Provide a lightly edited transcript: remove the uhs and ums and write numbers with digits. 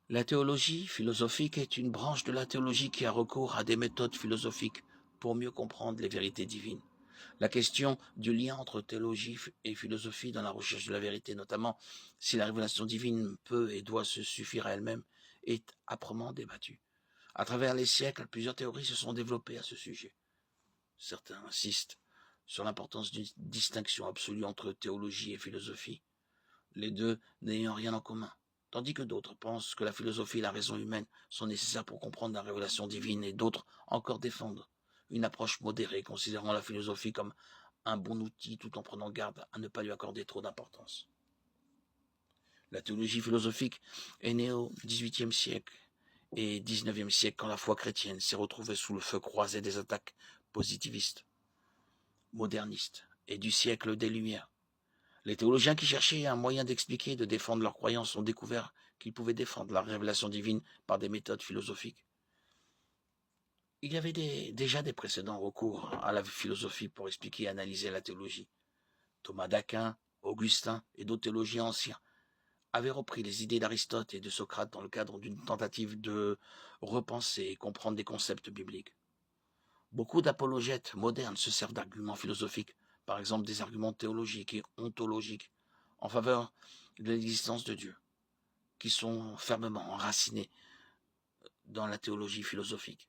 La théologie philosophique est une branche de la théologie qui a recours à des méthodes philosophiques pour mieux comprendre les vérités divines. La question du lien entre théologie et philosophie dans la recherche de la vérité, notamment si la révélation divine peut et doit se suffire à elle-même, est âprement débattue. À travers les siècles, plusieurs théories se sont développées à ce sujet. Certains insistent sur l'importance d'une distinction absolue entre théologie et philosophie, les deux n'ayant rien en commun, tandis que d'autres pensent que la philosophie et la raison humaine sont nécessaires pour comprendre la révélation divine, et d'autres encore défendent une approche modérée, considérant la philosophie comme un bon outil tout en prenant garde à ne pas lui accorder trop d'importance. La théologie philosophique est née au XVIIIe siècle et XIXe siècle quand la foi chrétienne s'est retrouvée sous le feu croisé des attaques positivistes, modernistes et du siècle des Lumières. Les théologiens qui cherchaient un moyen d'expliquer et de défendre leurs croyances ont découvert qu'ils pouvaient défendre la révélation divine par des méthodes philosophiques. Il y avait déjà des précédents recours à la philosophie pour expliquer et analyser la théologie. Thomas d'Aquin, Augustin et d'autres théologiens anciens avaient repris les idées d'Aristote et de Socrate dans le cadre d'une tentative de repenser et comprendre des concepts bibliques. Beaucoup d'apologètes modernes se servent d'arguments philosophiques, par exemple des arguments théologiques et ontologiques, en faveur de l'existence de Dieu, qui sont fermement enracinés dans la théologie philosophique.